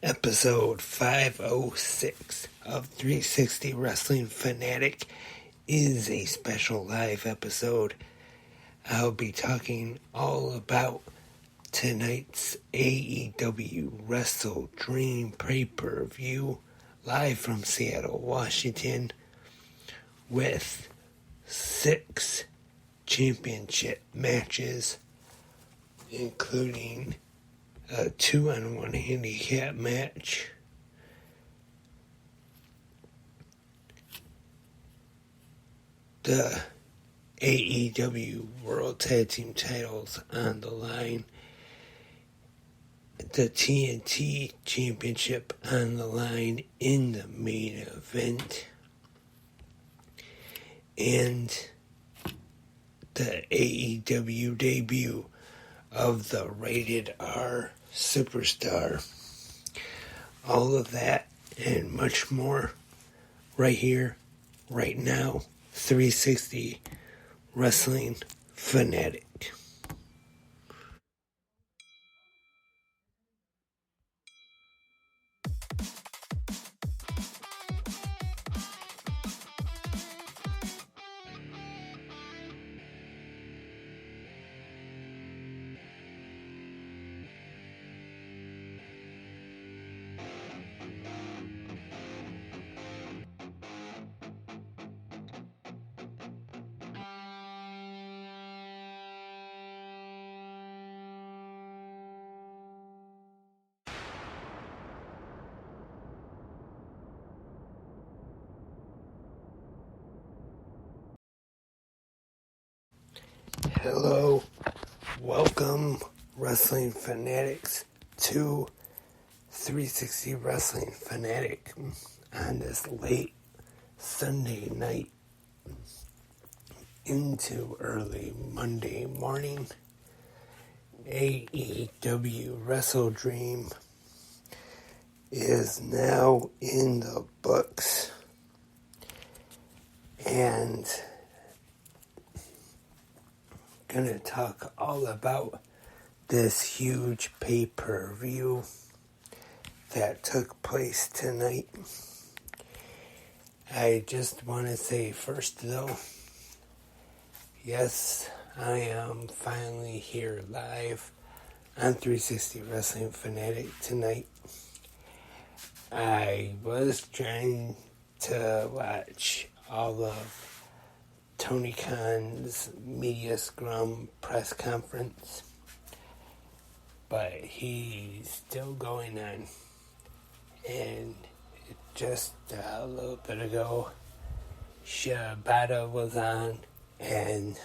Episode 506 of 360 Wrestling Fanatic is a special live episode. I'll be talking all about tonight's AEW WrestleDream pay-per-view live from Seattle, Washington, with 6 championship matches, including a 2-on-1 handicap match, the AEW World Tag Team titles on the line, the TNT Championship on the line in the main event, and the AEW debut of the Rated R Superstar. All of that and much more right here, right now. 360 Wrestling Fanatic. Hello, welcome Wrestling Fanatics to 360 Wrestling Fanatic on this late Sunday night into early Monday morning. AEW WrestleDream is now in the books, and gonna talk all about this huge pay-per-view that took place tonight. I just want to say first though, yes, I am finally here live on 360 Wrestling Fanatic tonight. I was trying to watch all of Tony Khan's Media Scrum press conference, but he's still going on. And just a little bit ago, Shibata was on, and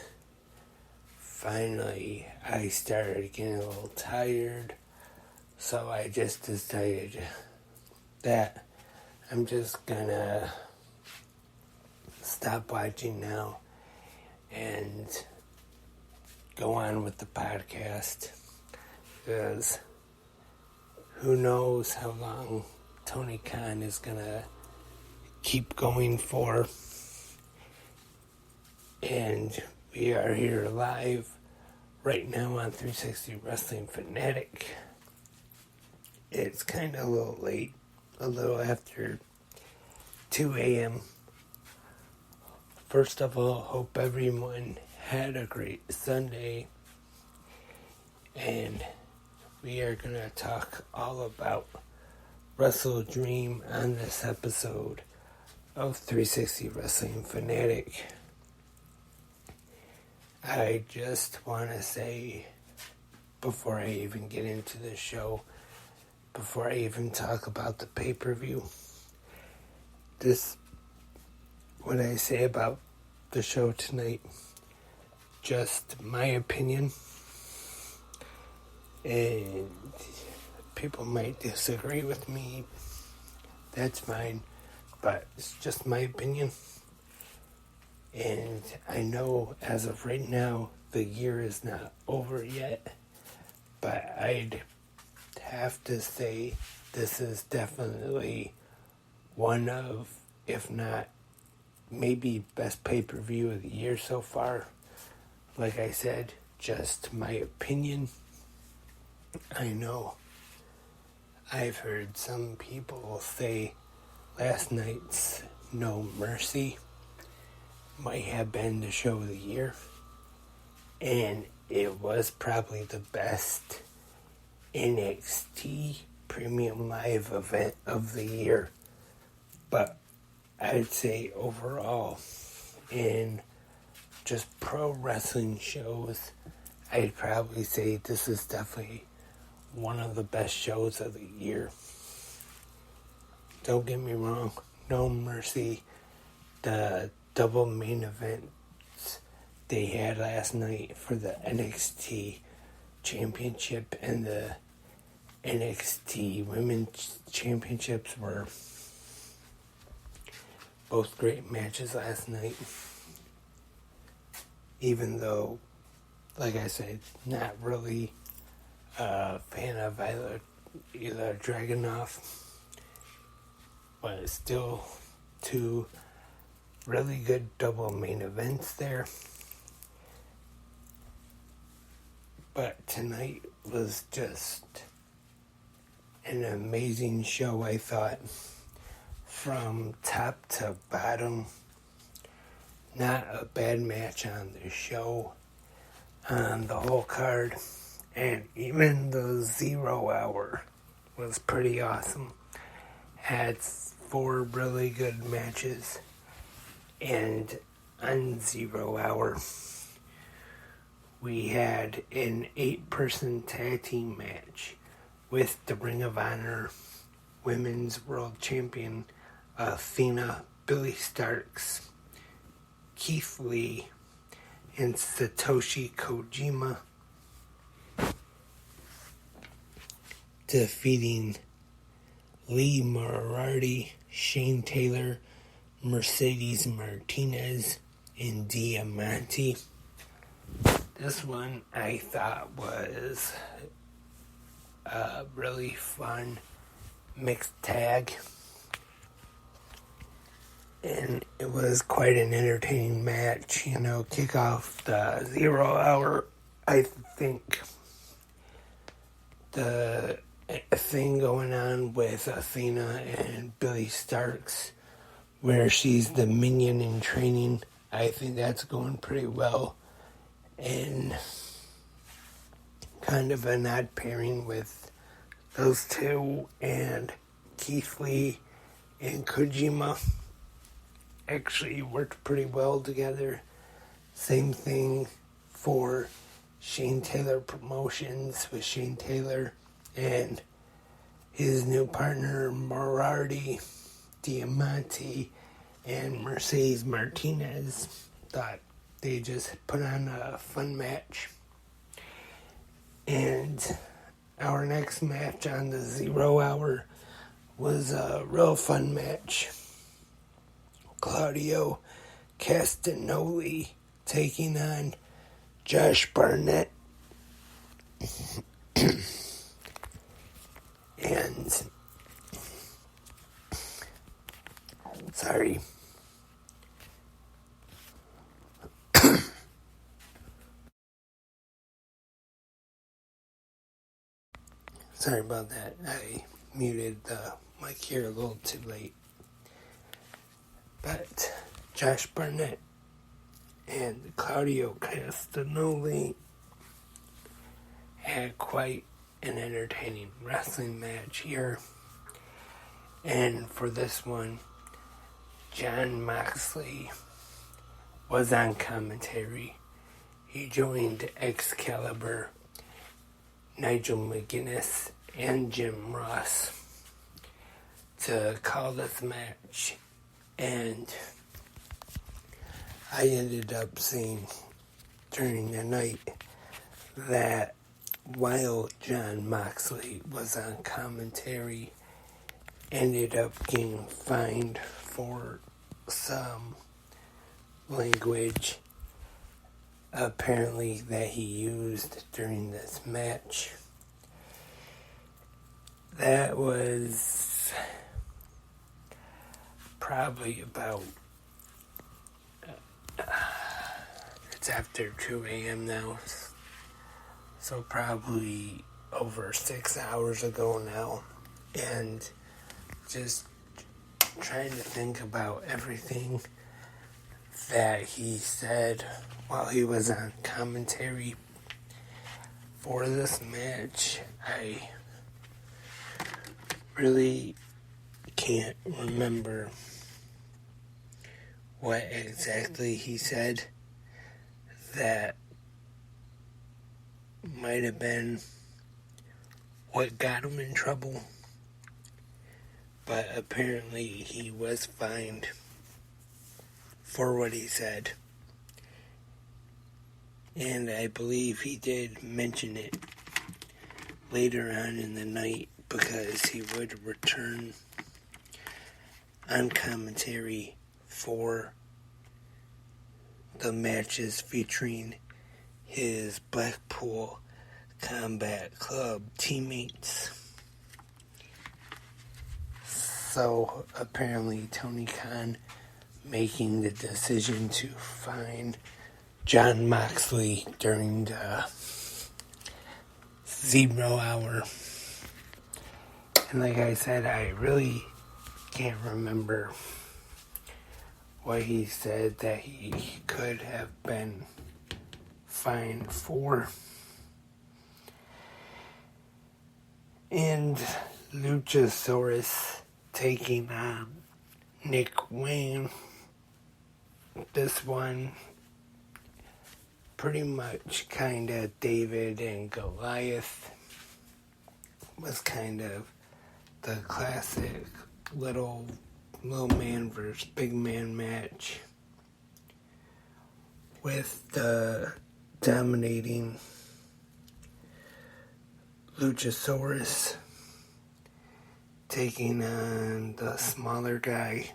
finally I started getting a little tired, so I just decided that I'm just gonna stop watching now and go on with the podcast, because who knows how long Tony Khan is gonna keep going for. And we are here live right now on 360 Wrestling Fanatic. It's kind of a little late, a little after 2 a.m. First of all, hope everyone had a great Sunday, and we are going to talk all about WrestleDream on this episode of 360 Wrestling Fanatic. I just want to say, before I even get into the show, before I even talk about the pay-per-view, what I say about the show tonight, just my opinion, and people might disagree with me, that's fine, but it's just my opinion. And I know as of right now the year is not over yet, but I'd have to say this is definitely one of, if not maybe best pay-per-view of the year so far. Like I said, just my opinion. I know I've heard some people say last night's No Mercy might have been the show of the year, and it was probably the best NXT Premium Live event of the year. But I'd say overall, in just pro wrestling shows, I'd probably say this is definitely one of the best shows of the year. Don't get me wrong, No Mercy, the double main events they had last night for the NXT Championship and the NXT Women's Championships were both great matches last night. Even though, like I said, not really a fan of either Dragunov, but still two really good double main events there. But tonight was just an amazing show, I thought, from top to bottom. Not a bad match on the show, on the whole card, and even the 0 hour was pretty awesome. Had 4 really good matches, and on 0 hour we had an 8-person tag team match with the Ring of Honor Women's World Champion Athena, Billy Starks, Keith Lee, and Satoshi Kojima, defeating Lee Moriarty, Shane Taylor, Mercedes Martinez, and Diamante. This one I thought was a really fun mixed tag, and it was quite an entertaining match. Kick off the 0 hour. I think the thing going on with Athena and Billy Starks, where she's the minion in training, I think that's going pretty well. And kind of an odd pairing with those two, and Keith Lee and Kojima actually worked pretty well together. Same thing for Shane Taylor Promotions with Shane Taylor and his new partner Moriarty, Diamante, and Mercedes Martinez. Thought they just put on a fun match. And our next match on the 0 hour was a real fun match. Claudio Castagnoli taking on Josh Barnett. And sorry. Sorry about that. I muted the mic here a little too late. But Josh Barnett and Claudio Castagnoli had quite an entertaining wrestling match here. And for this one, Jon Moxley was on commentary. He joined Excalibur, Nigel McGuinness, and Jim Ross to call this match. And I ended up saying during the night that while Jon Moxley was on commentary, ended up getting fined for some language apparently that he used during this match. That was probably about it's after 2 a.m. now, so probably over 6 hours ago now. and just trying to think about everything that he said while he was on commentary for this match. I really can't remember what exactly he said that might have been what got him in trouble, but apparently he was fined for what he said, and I believe he did mention it later on in the night because he would return on commentary for the matches featuring his Blackpool Combat Club teammates. So apparently Tony Khan making the decision to fine Jon Moxley during the 0 hour. And like I said, I really can't remember what he said that he could have been fined for. And Luchasaurus taking on Nick Wayne. This one pretty much kind of David and Goliath, was kind of the classic little man versus big man match, with the dominating Luchasaurus taking on the smaller guy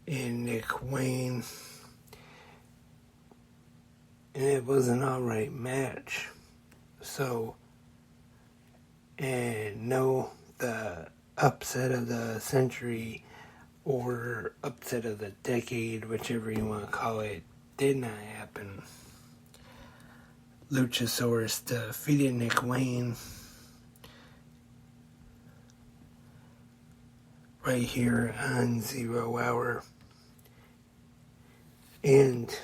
in Nick Wayne. And it was an alright match. So, and no, the upset of the century or upset of the decade, whichever you want to call it, did not happen. Luchasaurus defeated Nick Wayne right here on 0 hour. And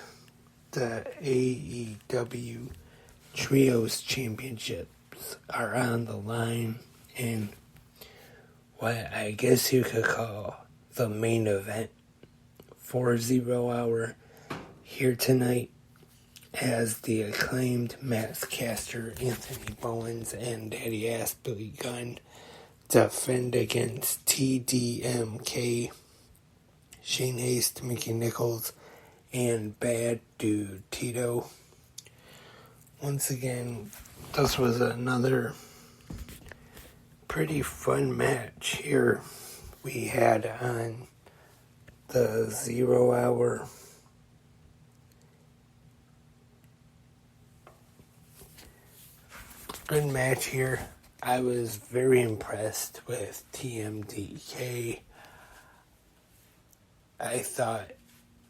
the AEW Trios Championships are on the line in what I guess you could call the main event for 0 hour here tonight, as the acclaimed Max Caster, Anthony Bowens, and Daddy Ass Billy Gunn defend against TDMK, Shane Haste, Mickey Nichols, and Bad Dude Tito. Once again, this was another pretty fun match here we had on the 0 hour. Good match here. I was very impressed with TMDK. I thought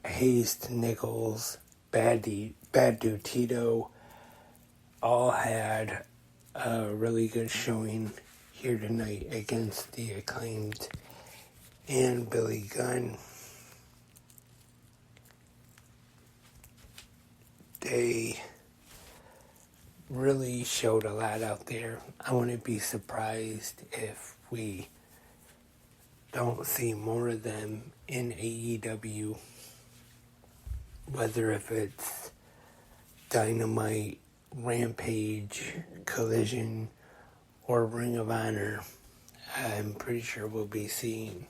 Haste, Nichols, Bad Dude Tito all had a really good showing here tonight against the Acclaimed and Billy Gunn. They really showed a lot out there. I wouldn't be surprised if we don't see more of them in AEW, whether if it's Dynamite, Rampage, Collision, or Ring of Honor. I'm pretty sure we'll be seeing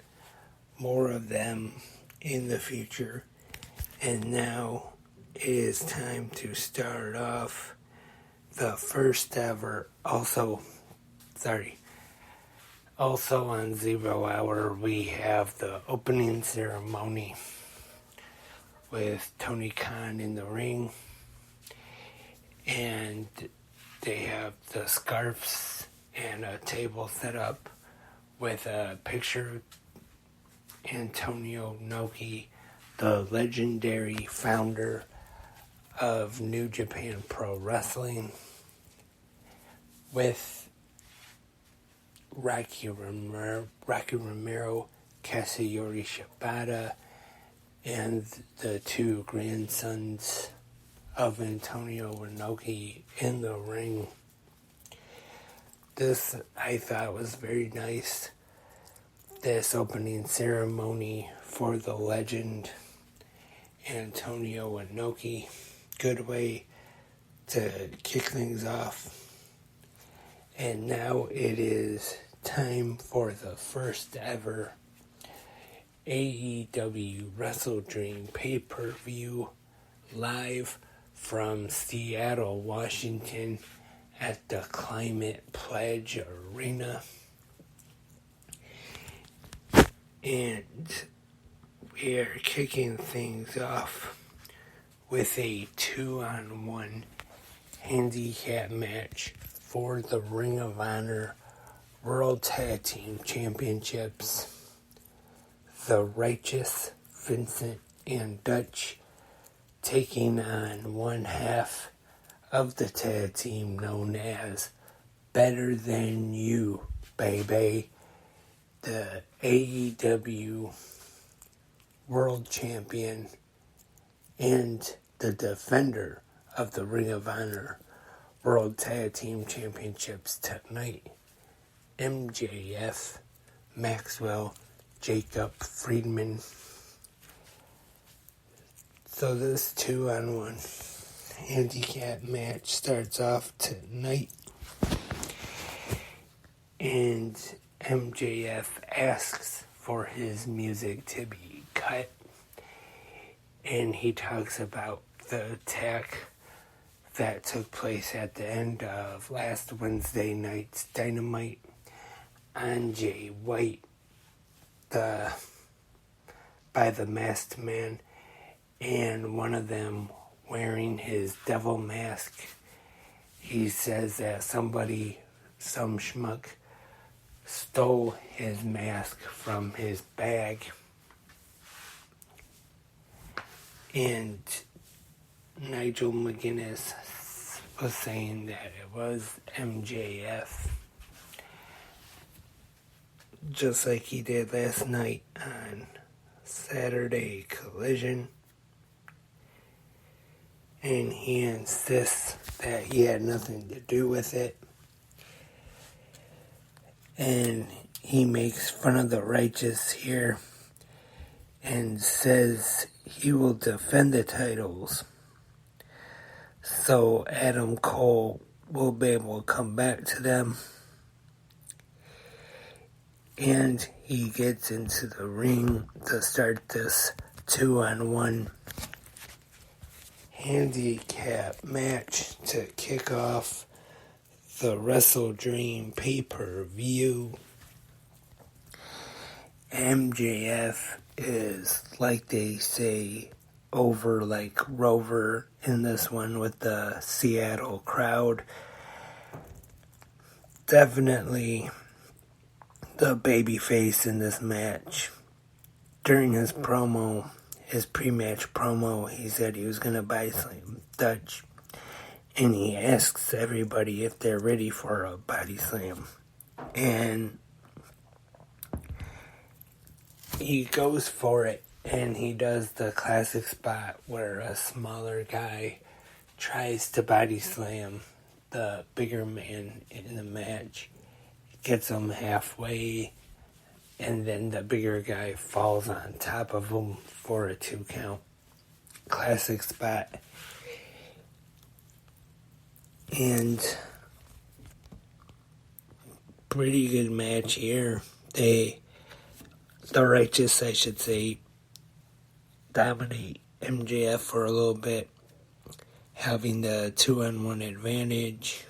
more of them in the future. And now it is time to start off the first ever, also on 0 hour, we have the opening ceremony with Tony Khan in the ring, and they have the scarves and a table set up with a picture of Antonio Inoki, the legendary founder of New Japan Pro Wrestling, with Rocky Romero, Katsuyori Shibata, and the two grandsons of Antonio Inoki in the ring. This, I thought, was very nice. This opening ceremony for the legend Antonio Inoki. Good way to kick things off. And now it is time for the first ever AEW WrestleDream pay-per-view live from Seattle, Washington at the Climate Pledge Arena. And we are kicking things off with a 2-on-1 handicap match for the Ring of Honor World Tag Team Championships. The Righteous, Vincent, and Dutch taking on one half of the tag team known as Better Than You, baby. The AEW World Champion and the defender of the Ring of Honor World Tag Team Championships tonight. MJF, Maxwell, Jacob Friedman. So this 2-on-1 handicap match starts off tonight. And MJF asks for his music to be cut. And he talks about the attack that took place at the end of last Wednesday night's Dynamite on Jay White by the Masked Man, and one of them wearing his devil mask. He says that some schmuck, stole his mask from his bag. And Nigel McGuinness was saying that it was MJF, just like he did last night on Saturday Collision. And he insists that he had nothing to do with it. And he makes fun of the Righteous here and says he will defend the titles so Adam Cole will be able to come back to them. And he gets into the ring to start this 2-on-1 handicap match to kick off the WrestleDream pay-per-view. MJF is, like they say, over like Rover in this one with the Seattle crowd. Definitely the babyface in this match. During his promo, his pre-match promo, he said he was going to body slam Dutch. And he asks everybody if they're ready for a body slam. And he goes for it. And he does the classic spot where a smaller guy tries to body slam the bigger man in the match. Gets him halfway, and then the bigger guy falls on top of him for a 2 count. Classic spot. And pretty good match here. The Righteous, I should say, dominate MJF for a little bit, having the 2-on-1 advantage.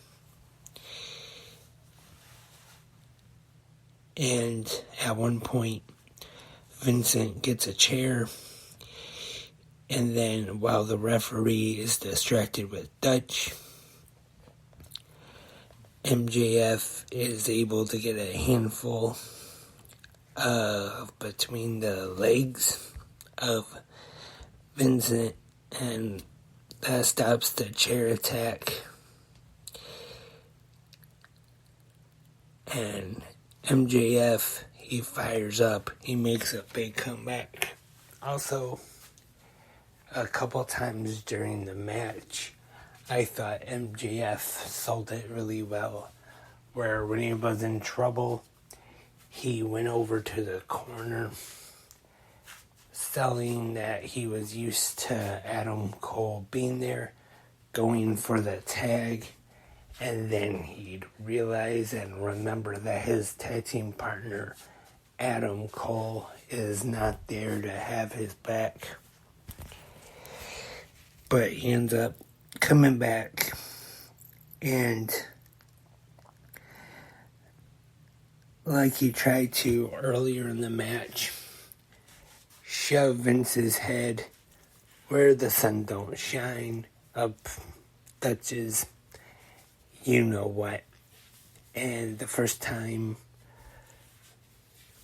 And at one point, Vincent gets a chair, and then while the referee is distracted with Dutch, MJF is able to get a handful between the legs of Vincent, and that stops the chair attack. And MJF, he fires up. He makes a big comeback. Also, a couple times during the match, I thought MJF sold it really well. Where when he was in trouble, he went over to the corner, selling that he was used to Adam Cole being there, going for the tag, and then he'd realize and remember that his tag team partner, Adam Cole, is not there to have his back. But he ends up coming back and, like he tried to earlier in the match, shove Vince's head where the sun don't shine up Dutch's you know what. And the first time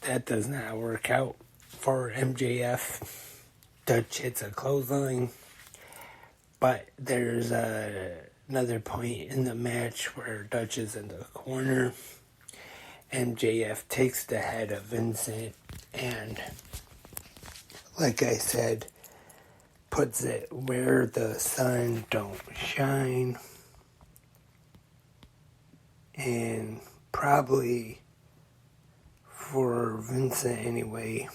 that does not work out for MJF. Dutch hits a clothesline. But there's another point in the match where Dutch is in the corner. MJF takes the head of Vincent and, like I said, puts it where the sun don't shine. And probably, for Vincent anyway,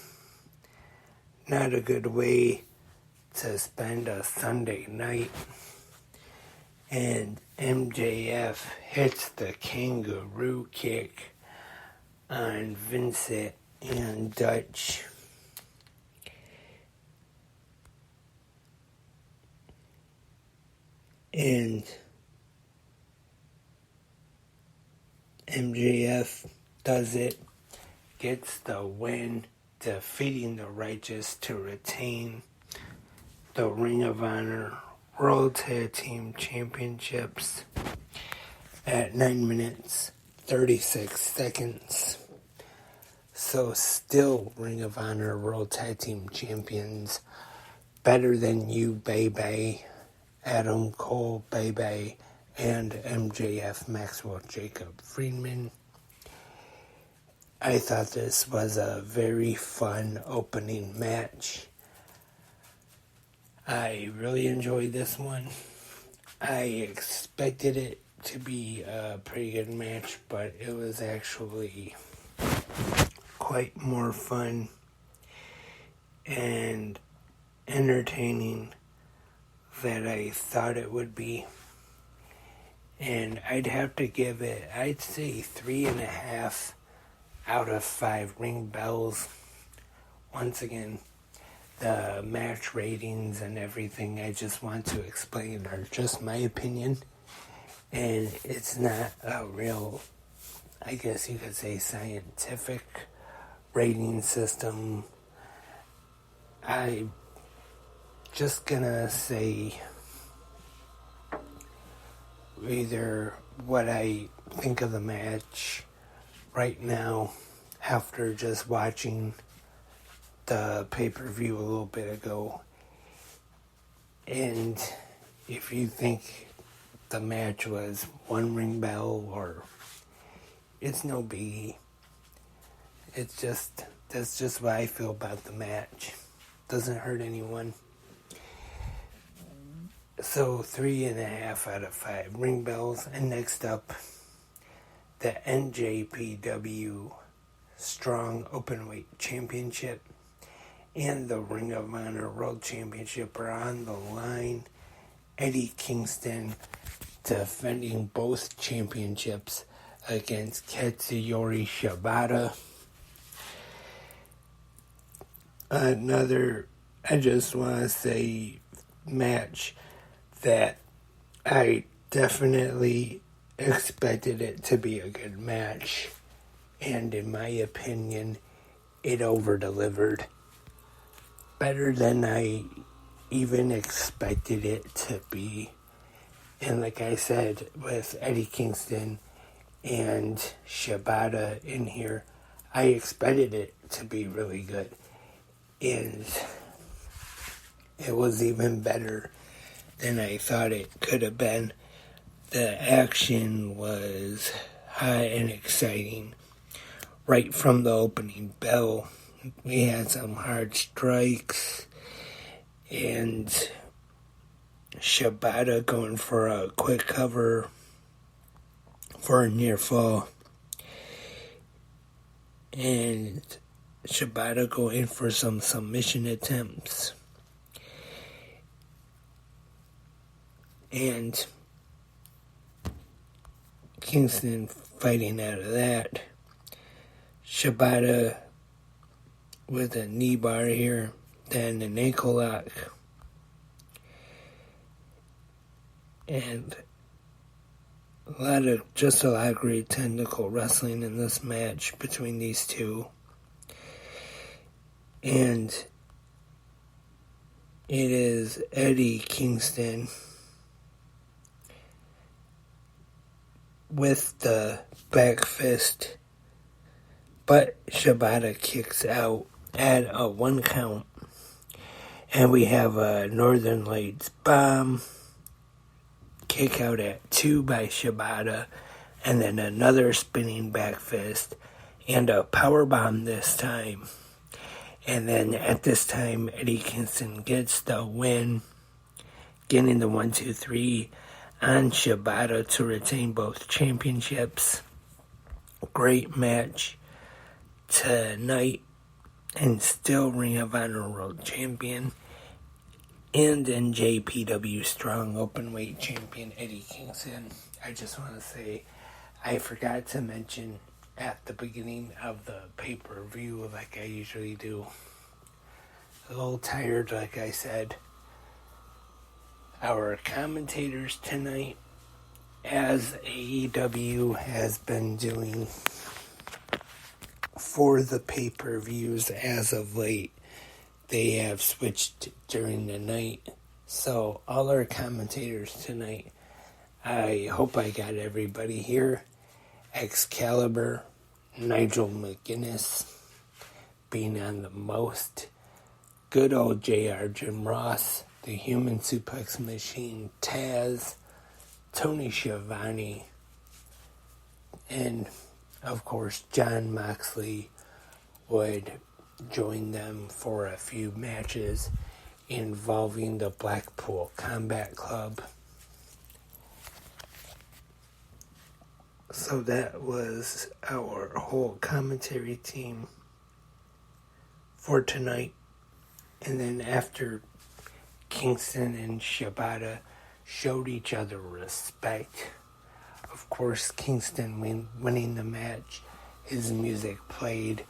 not a good way to spend a Sunday night. And MJF hits the kangaroo kick on Vincent and Dutch. And MJF does it, gets the win, defeating the Righteous to retain the Ring of Honor World Tag Team Championships at 9 minutes 36 seconds. So still Ring of Honor World Tag Team Champions, better than you, baby, Adam Cole, baby, and MJF Maxwell Jacob Friedman. I thought this was a very fun opening match. I really enjoyed this one. I expected it to be a pretty good match, but it was actually quite more fun and entertaining than I thought it would be. And I'd have to give it, I'd say 3.5 out of 5 ring bells. Once again, the match ratings and everything I just want to explain are just my opinion. And it's not a real, I guess you could say, scientific rating system. I'm just gonna say either what I think of the match right now after just watching the pay-per-view a little bit ago, and if you think the match was 1 ring bell, or it's no biggie. It's just, that's just what I feel about the match. Doesn't hurt anyone. So 3.5 out of 5 ring bells. And next up, the NJPW Strong Openweight Championship and the Ring of Honor World Championship are on the line. Eddie Kingston defending both championships against Katsuyori Shibata. Another, I just want to say, match that I definitely expected it to be a good match, and in my opinion, it over-delivered. Better than I even expected it to be. And like I said, with Eddie Kingston and Shibata in here, I expected it to be really good. And it was even better than I thought it could have been. The action was high and exciting. right from the opening bell. We had some hard strikes and Shibata going for a quick cover for a near fall. And Shibata going for some submission attempts. And Kingston fighting out of that. Shibata with a knee bar here, then an ankle lock. And a lot of great technical wrestling in this match between these two. And it is Eddie Kingston with the back fist, but Shibata kicks out at a 1 count. And we have a Northern Lights bomb, kick out at 2 by Shibata, and then another spinning back fist, and a power bomb this time. And then at this time, Eddie Kingston gets the win, getting the 1-2-3 on Shibata to retain both championships. Great match tonight, and still Ring of Honor World Champion, and then JPW Strong Openweight Champion Eddie Kingston. I just want to say, I forgot to mention at the beginning of the pay-per-view, like I usually do. A little tired, like I said. Our commentators tonight, as AEW has been doing for the pay-per-views as of late, they have switched during the night. So all our commentators tonight, I hope I got everybody here. Excalibur, Nigel McGuinness being on the most. Good old JR Jim Ross, the Human Suplex Machine, Taz, Tony Schiavone, and of course Jon Moxley would join them for a few matches involving the Blackpool Combat Club. So that was our whole commentary team for tonight. And then after Kingston and Shibata showed each other respect, of course Kingston winning the match, his music played,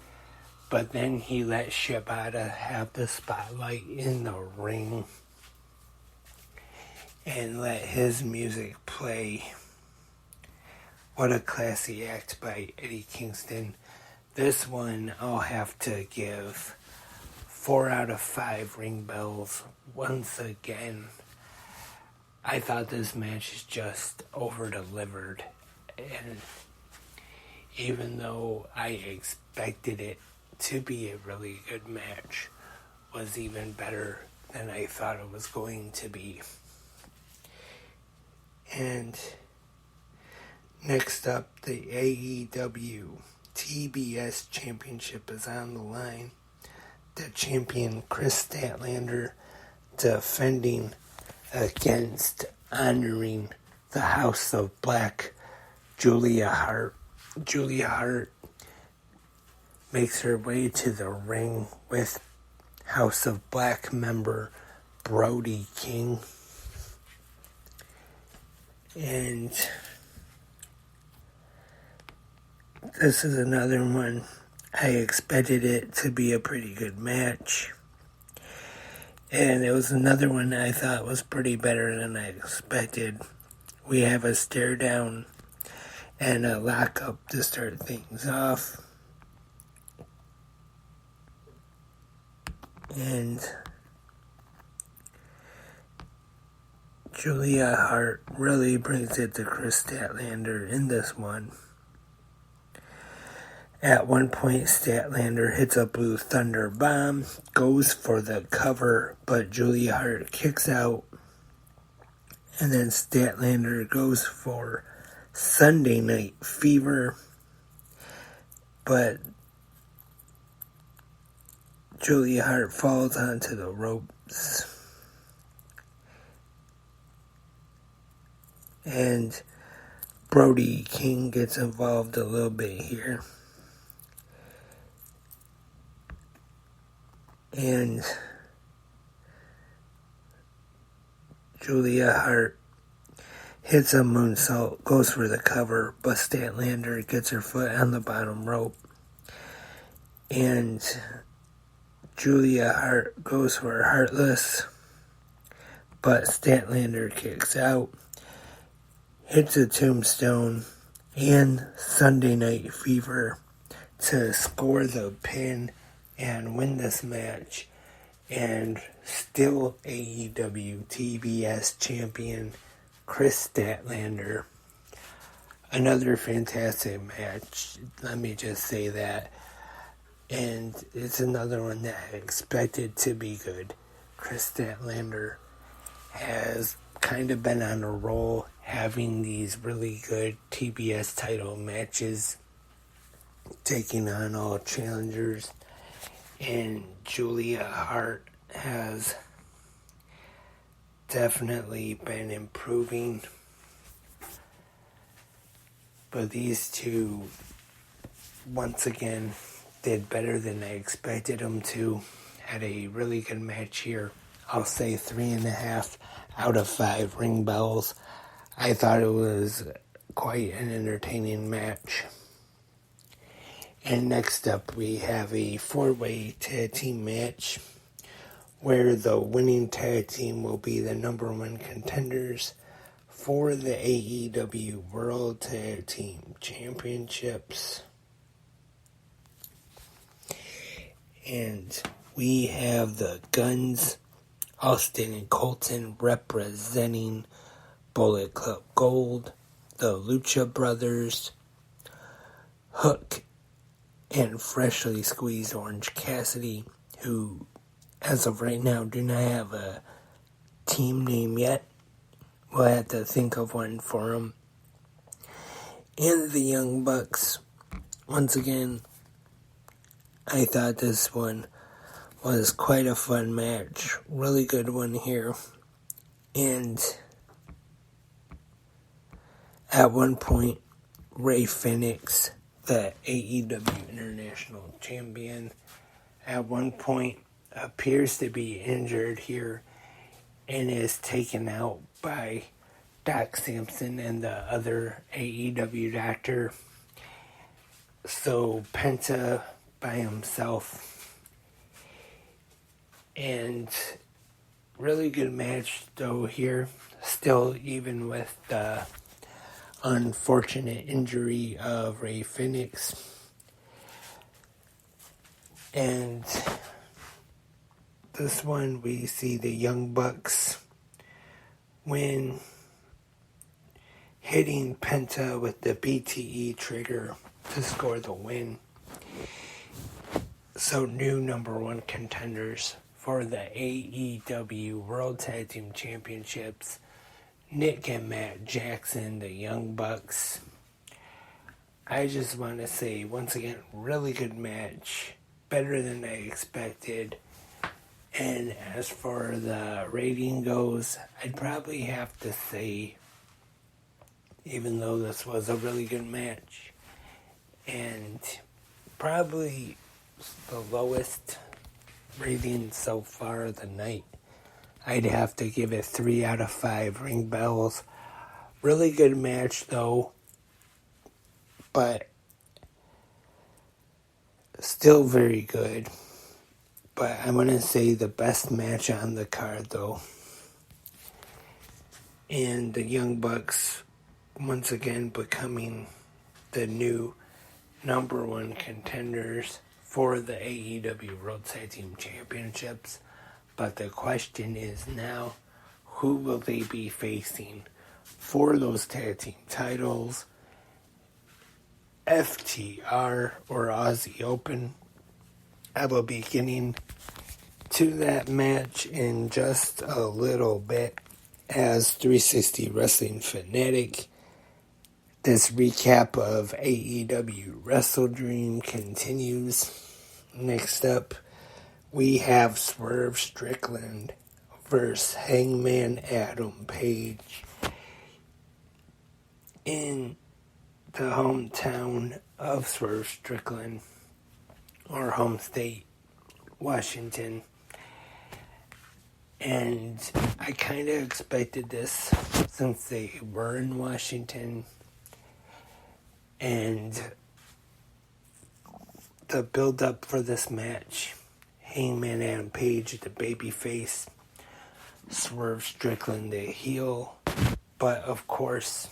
but then he let Shibata have the spotlight in the ring and let his music play. What a classy act by Eddie Kingston. This one I'll have to give 4 out of 5 ring bells. Once again, I thought this match is just over-delivered. And even though I expected it to be a really good match, was even better than I thought it was going to be. And next up, the AEW TBS Championship is on the line. The champion Chris Statlander defending against honoring the House of Black, Julia Hart. Julia Hart makes her way to the ring with House of Black member Brody King. And this is another one. I expected it to be a pretty good match. And it was another one I thought was pretty better than I expected. We have a stare down and a lockup to start things off. And Julia Hart really brings it to Chris Statlander in this one. At one point, Statlander hits a Blue Thunder bomb, goes for the cover, but Julia Hart kicks out. And then Statlander goes for Sunday Night Fever. but Julia Hart falls onto the ropes. And Brody King gets involved a little bit here. And Julia Hart hits a moonsault, goes for the cover, but Statlander gets her foot on the bottom rope. And Julia Hart goes for a Heartless, but Statlander kicks out, hits a tombstone and Sunday Night Fever to score the pin and win this match. And still AEW TBS champion Chris Statlander. Another fantastic match, let me just say that. And it's another one that I expected to be good. Chris Statlander has kind of been on a roll, having these really good TBS title matches, taking on all challengers. And Julia Hart has definitely been improving. But these two, once again, did better than I expected them to. Had a really good match here. I'll say 3.5 out of 5 ring bells. I thought it was quite an entertaining match. And next up we have a 4-way tag team match where the winning tag team will be the number 1 contenders for the AEW World Tag Team Championships. And we have the Guns, Austin and Colton, representing Bullet Club Gold, the Lucha Brothers, Hook, and freshly squeezed Orange Cassidy, who, as of right now, do not have a team name yet. We'll have to think of one for them. And the Young Bucks. Once again, I thought this one was quite a fun match. Really good one here. And at one point, Rey Fenix, the AEW International Champion, at one point appears to be injured here and is taken out by Doc Samson and the other AEW doctor. So Penta by himself. And really good match though here. Still, even with the unfortunate injury of Rey Fenix. And this one we see the Young Bucks win, hitting Penta with the BTE trigger to score the win. So new number 1 contenders for the AEW World Tag Team Championships, Nick and Matt Jackson, the Young Bucks. I just want to say, once again, really good match. Better than I expected. And as for the rating goes, I'd probably have to say, even though this was a really good match, and probably the lowest rating so far of the night, I'd have to give it 3 out of 5 ring bells. Really good match though, but still very good. But I'm going to say the best match on the card though. And the Young Bucks once again becoming the new number 1 contenders for the AEW World Tag Team Championships. But the question is now, who will they be facing for those tag team titles? FTR or Aussie Open? I will be getting to that match in just a little bit, as 360 Wrestling Fanatic This recap of AEW WrestleDream continues. Next up, we have Swerve Strickland versus Hangman Adam Page in the hometown of Swerve Strickland, or home state, Washington. And I kind of expected this since they were in Washington. And the build-up for this match, Hangman Adam Page, the babyface, Swerve Strickland, the heel. But of course,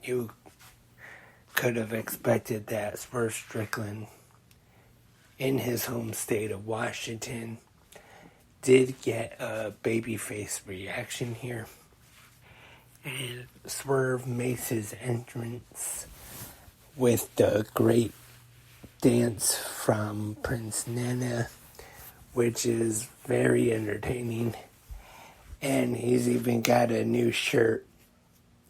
you could have expected that Swerve Strickland, in his home state of Washington, did get a babyface reaction here. And Swerve makes his entrance with the great dance from Prince Nana, which is very entertaining. And he's even got a new shirt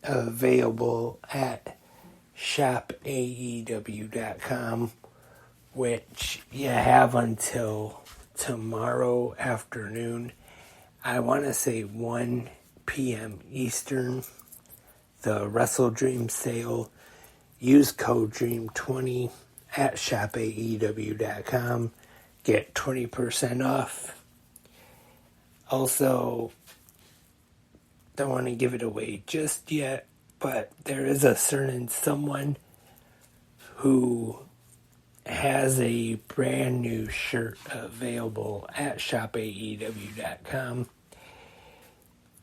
available at shopaew.com, which you have until tomorrow afternoon. I want to say 1 p.m. Eastern. The WrestleDream sale. Use code DREAM20 at shopaew.com. Get 20% off. Also, don't want to give it away just yet, but there is a certain someone who has a brand new shirt available at shopaew.com.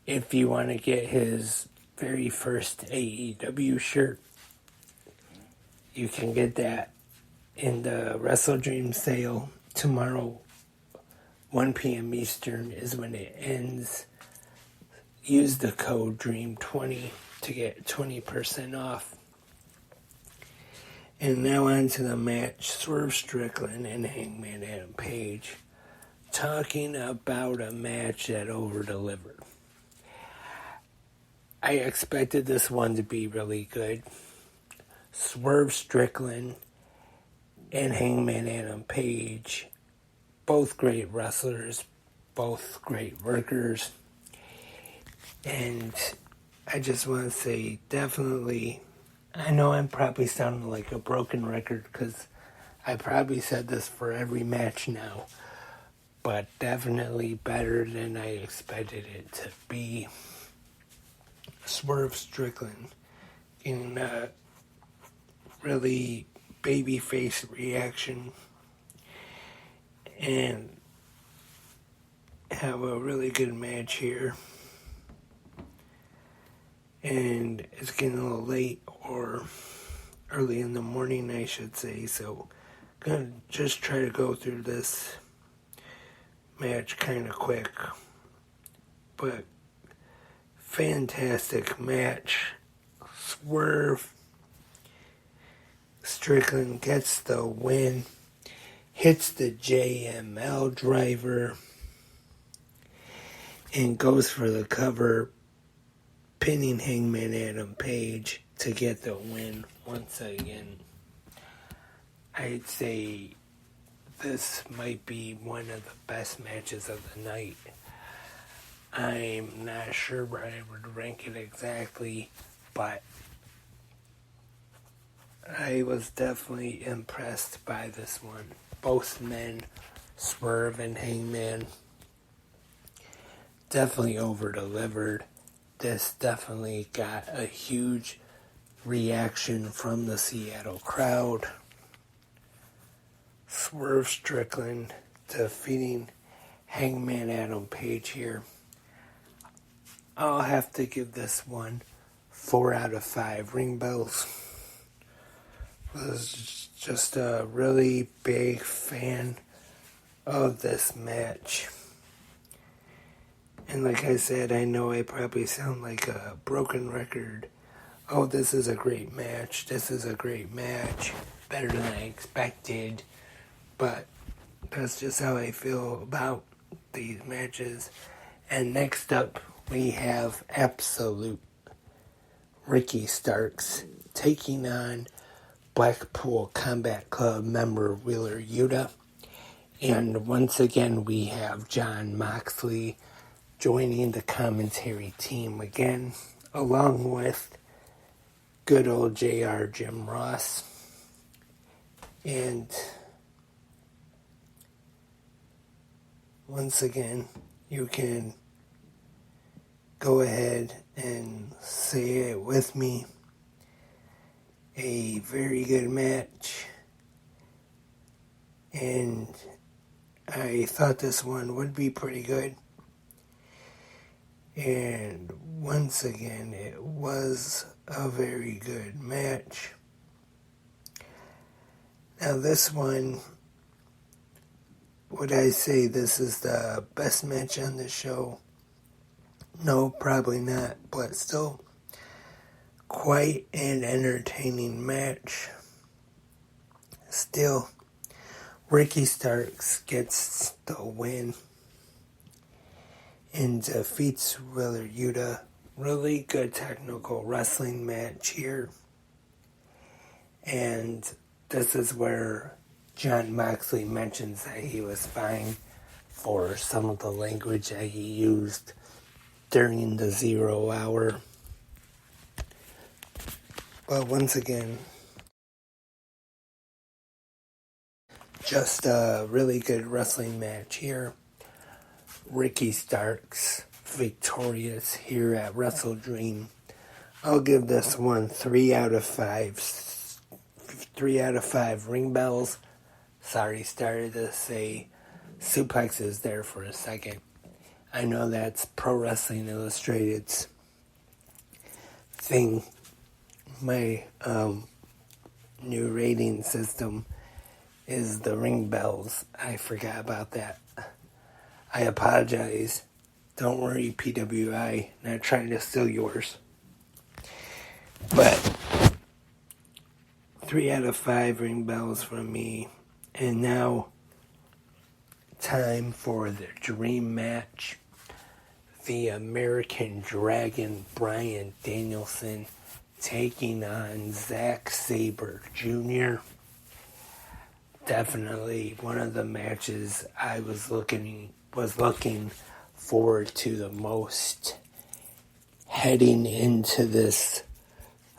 If you want to get his very first AEW shirt, you can get that in the WrestleDream sale. Tomorrow, 1 p.m. Eastern is when it ends. Use the code DREAM20 to get 20% off. And now on to the match, Swerve Strickland and Hangman Adam Page, talking about a match that over-delivered. I expected this one to be really good. Swerve Strickland and Hangman Adam Page, both great wrestlers, both great workers. And I just want to say, definitely, I know I'm probably sounding like a broken record because I probably said this for every match now, but definitely better than I expected it to be. Swerve Strickland in a really babyface reaction and have a really good match here. And it's getting a little late, or early in the morning, I should say, so I'm going to just try to go through this match kind of quick. But fantastic match. Swerve Strickland gets the win, hits the JML driver, and goes for the cover, pinning Hangman Adam Page to get the win once again. I'd say this might be one of the best matches of the night. I'm not sure where I would rank it exactly, but I was definitely impressed by this one. Both men, Swerve and Hangman, definitely over-delivered. This definitely got a huge reaction from the Seattle crowd. Swerve Strickland defeating Hangman Adam Page here. I'll have to give this one 4 out of 5 ring bells. Was just a really big fan of this match. And like I said, I know I probably sound like a broken record. Oh, this is a great match. This is a great match. Better than I expected. But that's just how I feel about these matches. And next up, we have Absolute Ricky Starks taking on Blackpool Combat Club member Wheeler Yuta. And once again, we have Jon Moxley joining the commentary team again, along with good old JR Jim Ross. And once again, you can go ahead and say it with me. A very good match. And I thought this one would be pretty good. And once again, it was a very good match. Now this one, would I say this is the best match on the show? No, probably not, but still quite an entertaining match. Still, Ricky Starks gets the win and defeats Wheeler Yuta. Really good technical wrestling match here. And this is where Jon Moxley mentions that he was fined for some of the language that he used during the 0 hour. But once again, just a really good wrestling match here. Ricky Starks victorious here at WrestleDream. I'll give this one 3 out of 5. 3 out of 5 ring bells. Sorry, started to say suplexes there for a second. I know that's Pro Wrestling Illustrated's thing. My new rating system is the ring bells. I forgot about that. I apologize. Don't worry, PWI. Not trying to steal yours. But 3 out of 5 ring bells from me. And now, time for the dream match. The American Dragon Bryan Danielson taking on Zack Sabre Jr. Definitely one of the matches I was looking forward to the most heading into this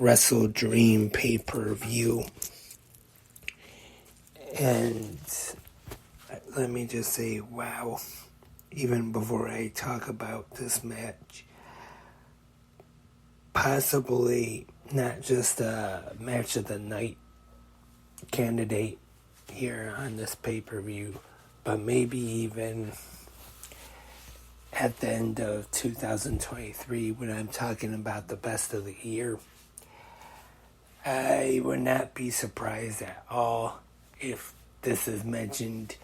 WrestleDream pay-per-view. And let me just say, wow, even before I talk about this match, possibly not just a match of the night candidate here on this pay-per-view, but maybe even at the end of 2023 when I'm talking about the best of the year. I would not be surprised at all if this is mentioned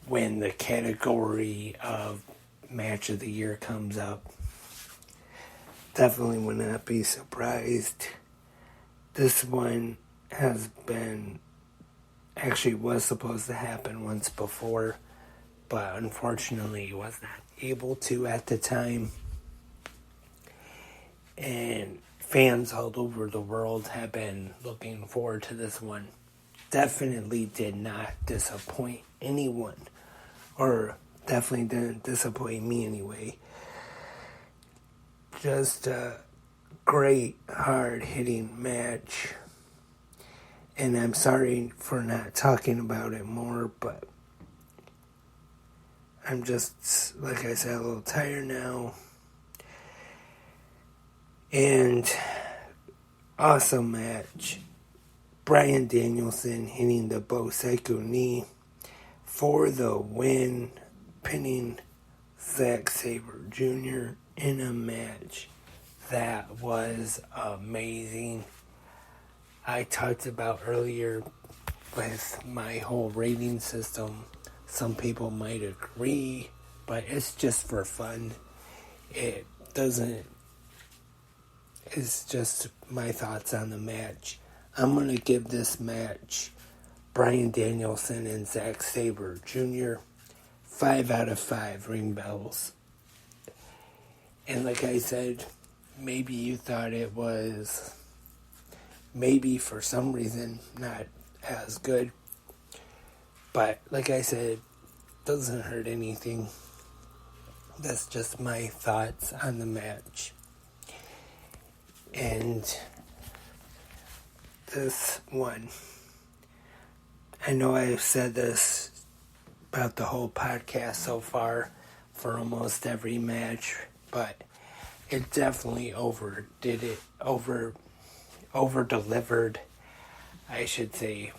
when the category of match of the year comes up. Definitely would not be surprised. This one was supposed to happen once before, but unfortunately was not able to at the time. And fans all over the world have been looking forward to this one. Definitely did not disappoint anyone, or definitely didn't disappoint me anyway. Just a great, hard-hitting match. And I'm sorry for not talking about it more, but I'm just, like I said, a little tired now. And awesome match. Bryan Danielson hitting the Boseku knee for the win, pinning Zack Sabre Jr. in a match that was amazing. I talked about earlier with my whole rating system. Some people might agree, but it's just for fun. It's just my thoughts on the match. I'm going to give this match, Bryan Danielson and Zack Sabre Jr., 5 out of 5 ring bells. And like I said, maybe you thought it was maybe for some reason not as good. But like I said, doesn't hurt anything. That's just my thoughts on the match. And this one, I know I've said this about the whole podcast so far for almost every match, but it definitely overdid it, over-delivered, I should say.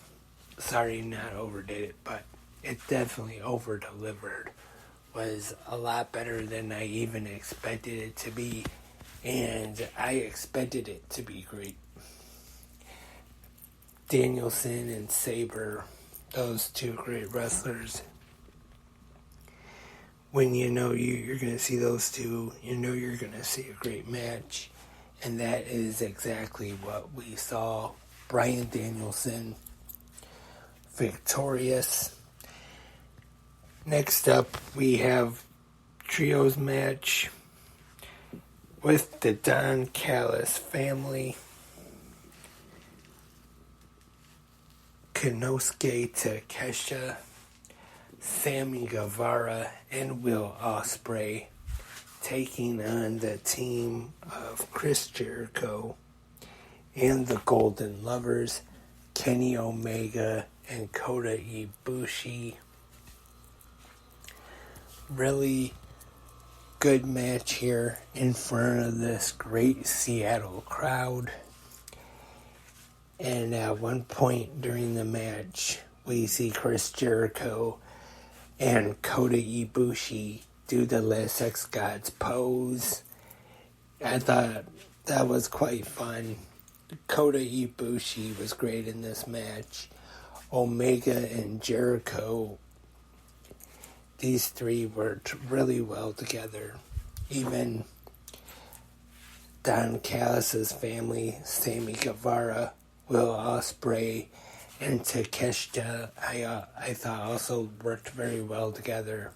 Sorry, not overdid it, but it definitely over-delivered. Was a lot better than I even expected it to be, and I expected it to be great. Danielson and Sabre, those two great wrestlers. When you know you're going to see those two, you know you're going to see a great match, and that is exactly what we saw. Bryan Danielson victorious. Next up, we have trios match with the Don Callis family. Konosuke Takeshita, Sammy Guevara, and Will Ospreay taking on the team of Chris Jericho and the Golden Lovers, Kenny Omega and Kota Ibushi. Really good match here in front of this great Seattle crowd. And at one point during the match, we see Chris Jericho and Kota Ibushi do the Les Sex Gods pose. I thought that was quite fun. Kota Ibushi was great in this match. Omega and Jericho, these three worked really well together. Even Don Callis' family, Sammy Guevara, Will Ospreay, and Takeshita, I thought also worked very well together.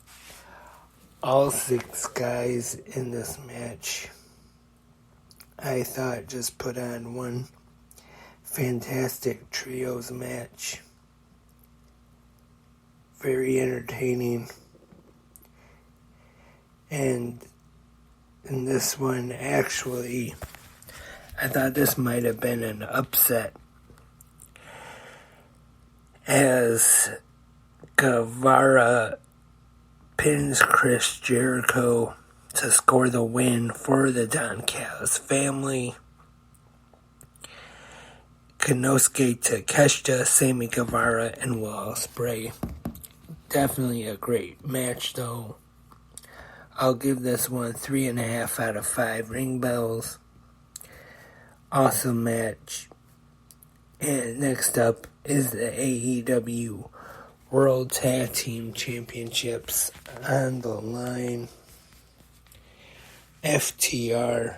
All 6 guys in this match, I thought, just put on one fantastic trios match. Very entertaining. And in this one, actually, I thought this might have been an upset, as Guevara pins Chris Jericho to score the win for the Don Callis family. Konosuke Takeshita, Sammy Guevara, and Will Ospreay. Definitely a great match, though. I'll give this one 3.5 out of 5 ring bells. Awesome match. And next up is the AEW World Tag Team Championships on the line. FTR,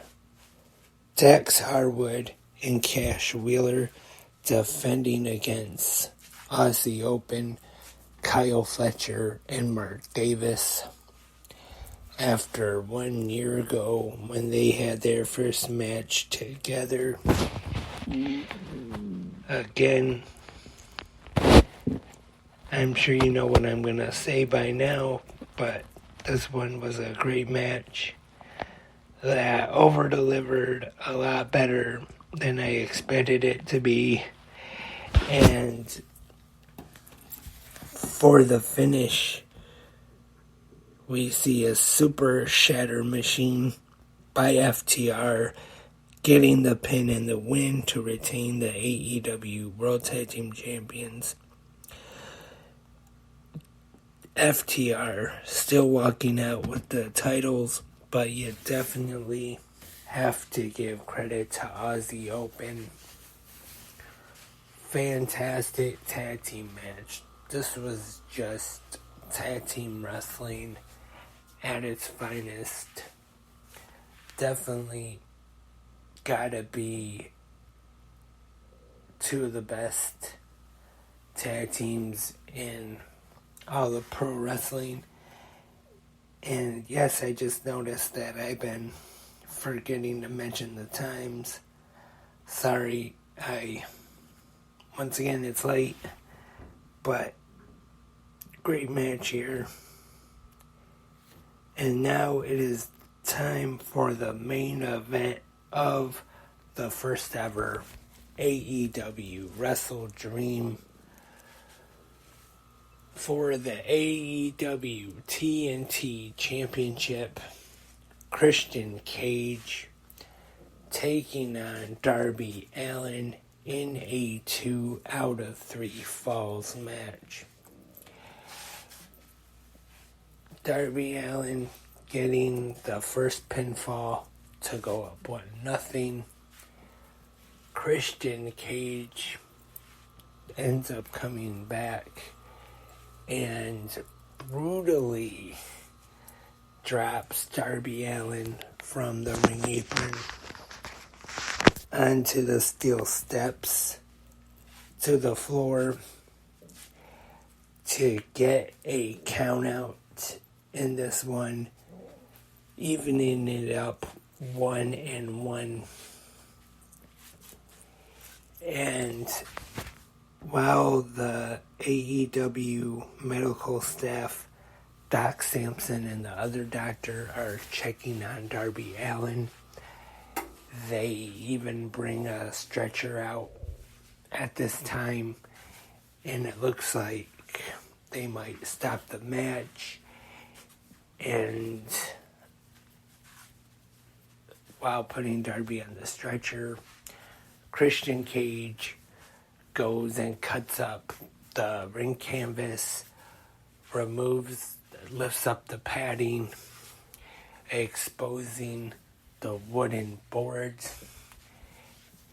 Dax Harwood, and Cash Wheeler defending against Aussie Open, Kyle Fletcher, and Mark Davis. After 1 year ago when they had their first match together. Again, I'm sure you know what I'm going to say by now, but this one was a great match that over-delivered a lot better than I expected it to be. And for the finish, we see a super shatter machine by FTR getting the pin and the win to retain the AEW World Tag Team Champions. FTR still walking out with the titles, but you definitely have to give credit to Aussie Open. Fantastic tag team match. This was just tag team wrestling at its finest. Definitely gotta be 2 of the best tag teams in all of pro wrestling. And yes, I just noticed that I've been forgetting to mention the times. Sorry, Once again, it's late, but great match here. And now it is time for the main event of the first ever AEW WrestleDream for the AEW TNT Championship. Christian Cage taking on Darby Allin in a 2 out of 3 falls match. Darby Allin getting the first pinfall to go up 1-0. Christian Cage ends up coming back and brutally drops Darby Allin from the ring apron onto the steel steps to the floor to get a count out in this one, evening it up 1-1. And while the AEW medical staff, Doc Sampson and the other doctor, are checking on Darby Allin, they even bring a stretcher out at this time, and it looks like they might stop the match. And while putting Darby on the stretcher, Christian Cage goes and cuts up the ring canvas, lifts up the padding, exposing the wooden boards.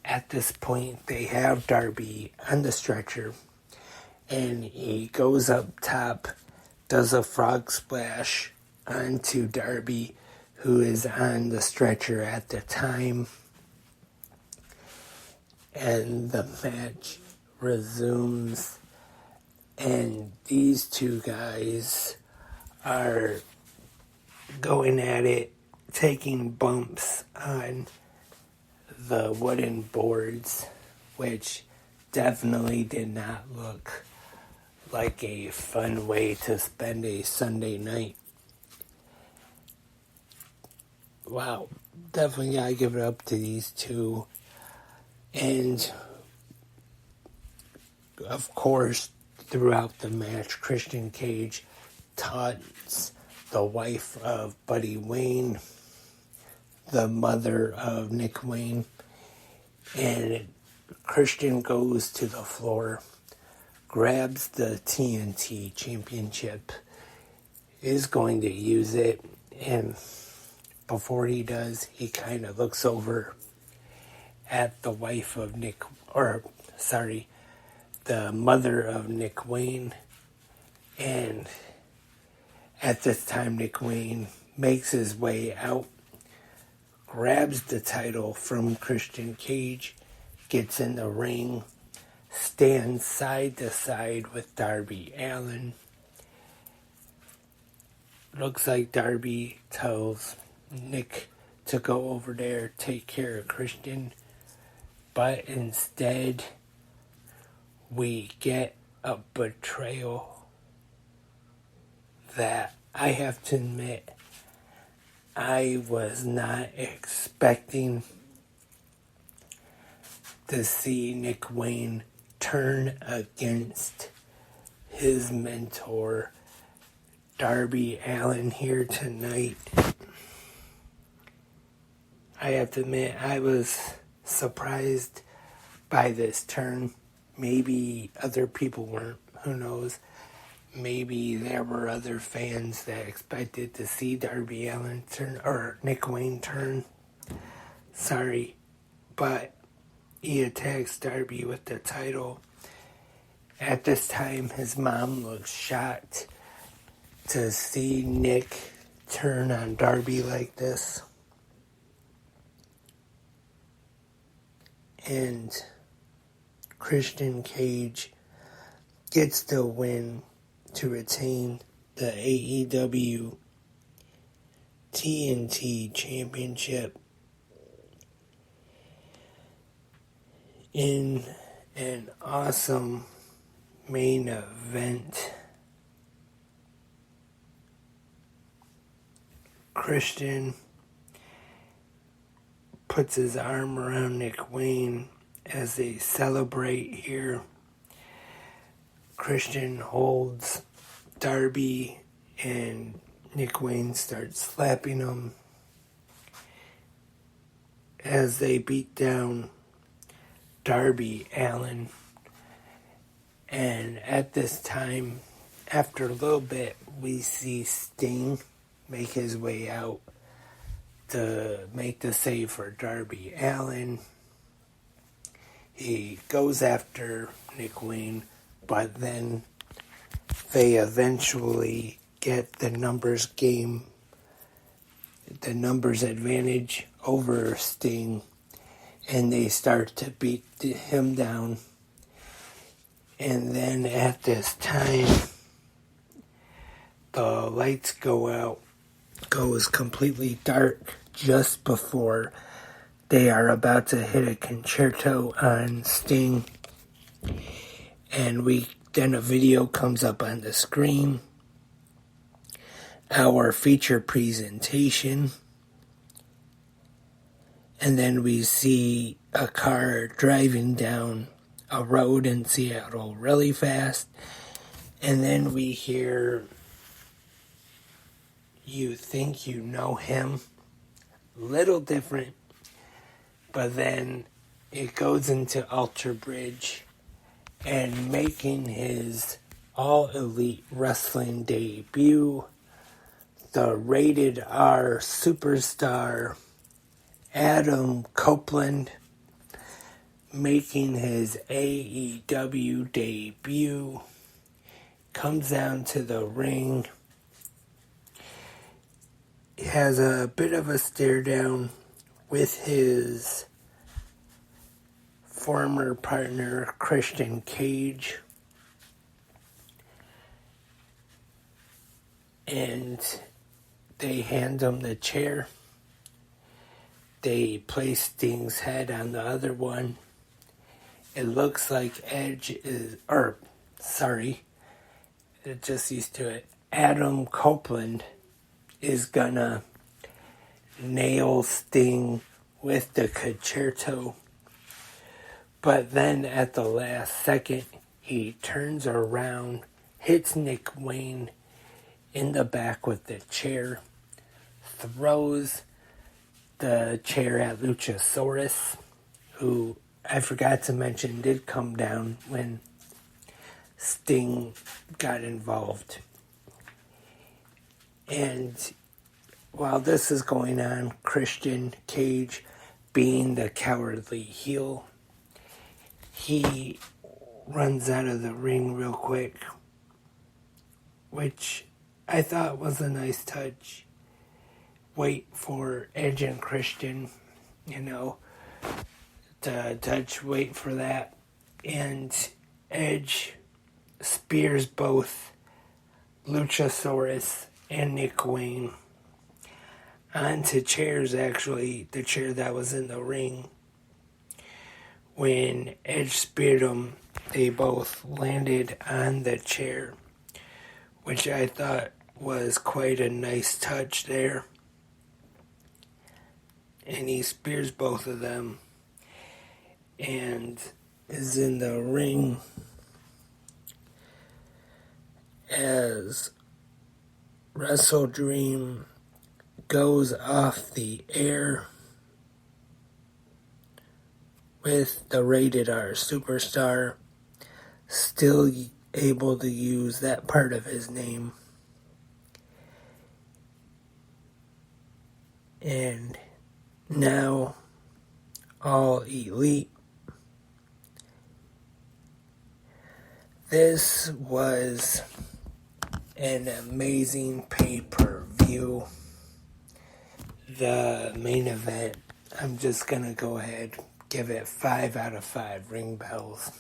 At this point, they have Darby on the stretcher, and he goes up top, does a frog splash onto Darby, who is on the stretcher at the time. And the match resumes, and these two guys are going at it, taking bumps on the wooden boards, which definitely did not look like a fun way to spend a Sunday night. Wow, definitely gotta give it up to these two. And of course, throughout the match, Christian Cage taunts the wife of Buddy Wayne, the mother of Nick Wayne, and Christian goes to the floor, grabs the TNT Championship, is going to use it, and before he does, he kind of looks over at the wife of the mother of Nick Wayne, and at this time Nick Wayne makes his way out, grabs the title from Christian Cage, gets in the ring, stands side to side with Darby Allin. Looks like Darby tells Nick to go over there, take care of Christian, but instead we get a betrayal that I have to admit I was not expecting to see Nick Wayne turn against his mentor Darby Allin here tonight. I have to admit I was surprised by this turn. Maybe other people weren't. Who knows? Maybe there were other fans that expected to see Darby Allin turn, or Nick Wayne turn. Sorry. But he attacks Darby with the title. At this time, his mom looks shocked to see Nick turn on Darby like this. And Christian Cage gets the win to retain the AEW TNT Championship. In an awesome main event, Christian puts his arm around Nick Wayne as they celebrate here. Christian holds Darby and Nick Wayne starts slapping him as they beat down Darby Allin. And at this time, after a little bit, we see Sting make his way out to make the save for Darby Allin. He goes after Nick Wayne, but then they eventually get the numbers advantage over Sting, and they start to beat him down. And then at this time, the lights go out, goes completely dark just before they are about to hit a concerto on Sting. And then a video comes up on the screen. Our feature presentation. And then we see a car driving down a road in Seattle really fast. And then we hear, "You think you know him?" Little different. But then it goes into Alter Bridge, and making his All Elite Wrestling debut, the Rated R superstar Adam Copeland, making his AEW debut, comes down to the ring. He has a bit of a stare down with his former partner, Christian Cage. And they hand him the chair. They place Sting's head on the other one. It looks like just used to it. Adam Copeland is gonna nail Sting with the concerto. But then at the last second, he turns around, hits Nick Wayne in the back with the chair, throws the chair at Luchasaurus, who I forgot to mention did come down when Sting got involved. And while this is going on, Christian Cage, being the cowardly heel, he runs out of the ring real quick, which I thought was a nice touch. Wait for Edge and Christian, to touch, wait for that. And Edge spears both Luchasaurus and Nick Wayne onto chairs, actually, the chair that was in the ring. When Edge speared them, they both landed on the chair, which I thought was quite a nice touch there. And he spears both of them and is in the ring as WrestleDream goes off the air with the Rated R superstar still able to use that part of his name. And now All Elite. This was an amazing pay-per-view. The main event, I'm just going to go ahead, give it 5 out of 5 ring bells.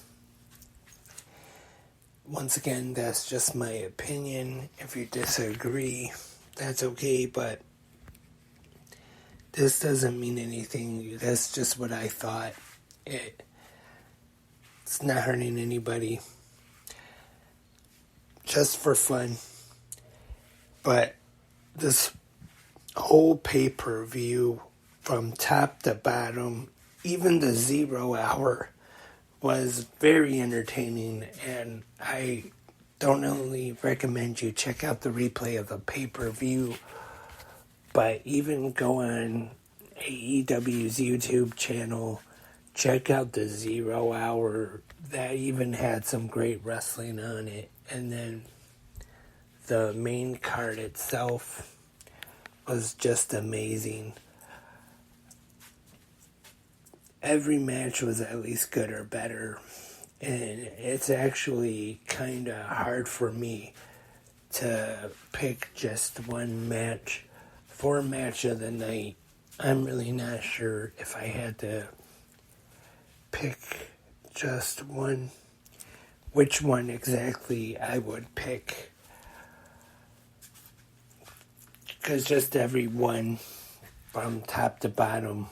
Once again, that's just my opinion. If you disagree, that's okay, but this doesn't mean anything. That's just what I thought. It It's not hurting anybody. Just for fun. But this whole pay-per-view from top to bottom, even the 0 hour, was very entertaining, and I don't only recommend you check out the replay of the pay-per-view, but even go on AEW's YouTube channel, check out the 0 hour. That even had some great wrestling on it. And then the main card itself was just amazing. Every match was at least good or better. And it's actually kind of hard for me to pick just one match for match of the night. I'm really not sure if I had to pick just one, which one exactly I would pick. Because just every one from top to bottom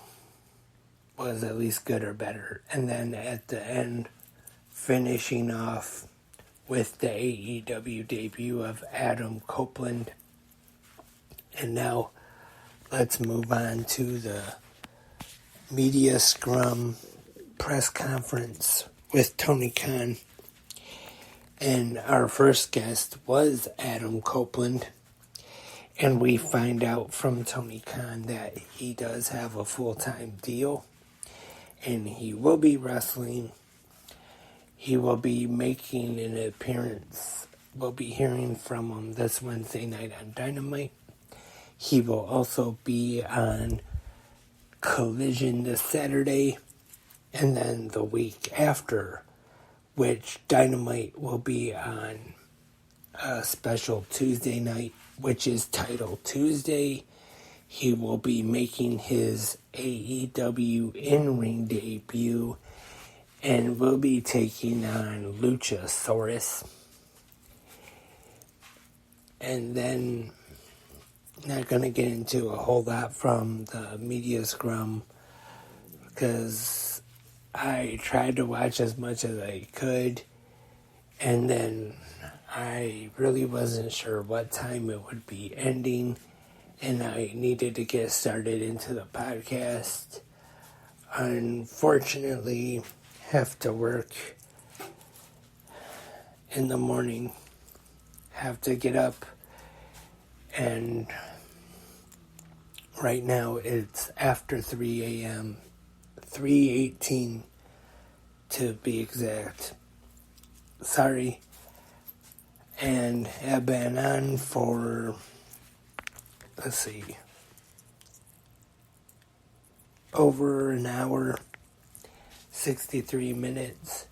was at least good or better. And then at the end, finishing off with the AEW debut of Adam Copeland. And now let's move on to the media scrum press conference with Tony Khan. And our first guest was Adam Copeland. And we find out from Tony Khan that he does have a full-time deal. And he will be wrestling. He will be making an appearance. We'll be hearing from him this Wednesday night on Dynamite. He will also be on Collision this Saturday. And then the week after, which Dynamite will be on a special Tuesday night, which is Title Tuesday. He will be making his AEW in-ring debut and will be taking on Luchasaurus. And then, not going to get into a whole lot from the media scrum, because I tried to watch as much as I could, and then I really wasn't sure what time it would be ending, and I needed to get started into the podcast. Unfortunately, have to work in the morning, have to get up, and right now it's after 3 a.m., 3:18 to be exact. Sorry. And have been on for, over an hour, 63 minutes.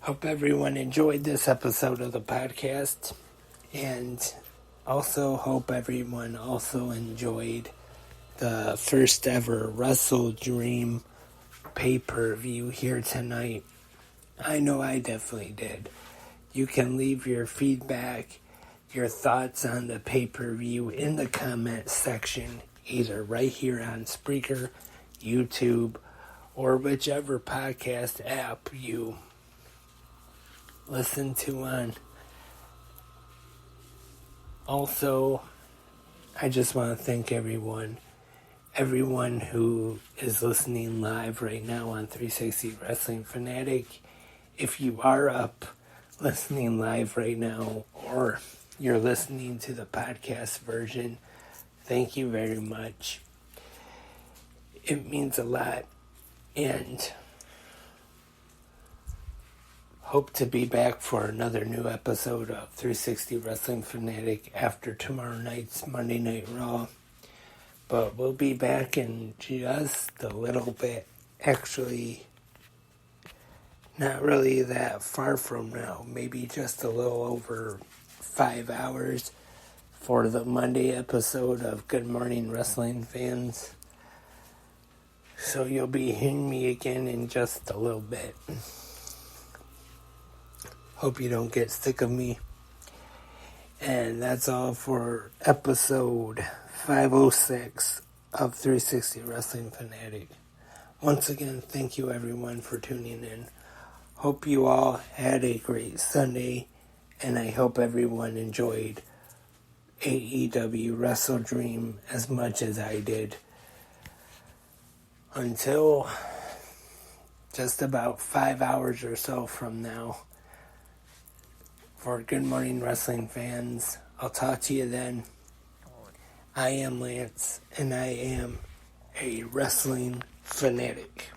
Hope everyone enjoyed this episode of the podcast, and also hope everyone also enjoyed the first ever WrestleDream pay-per-view here tonight. I know I definitely did. You can leave your feedback, your thoughts on the pay-per-view in the comment section, either right here on Spreaker, YouTube, or whichever podcast app you listen to on. Also, I just want to thank everyone who is listening live right now on 360 Wrestling Fanatic. If you are up listening live right now, or you're listening to the podcast version, thank you very much. It means a lot, and hope to be back for another new episode of 360 Wrestling Fanatic after tomorrow night's Monday Night Raw. But we'll be back in just a little bit. Actually, not really that far from now. Maybe just a little over 5 hours for the Monday episode of Good Morning Wrestling Fans. So you'll be hearing me again in just a little bit. Hope you don't get sick of me. And that's all for episode 506 of 360 Wrestling Fanatic. Once again, thank you everyone for tuning in. hope you all had a great Sunday, and I hope everyone enjoyed AEW WrestleDream as much as I did. Until just about 5 hours or so from now, for Good Morning Wrestling fans, I'll talk to you then. I am Lance, and I am a wrestling fanatic.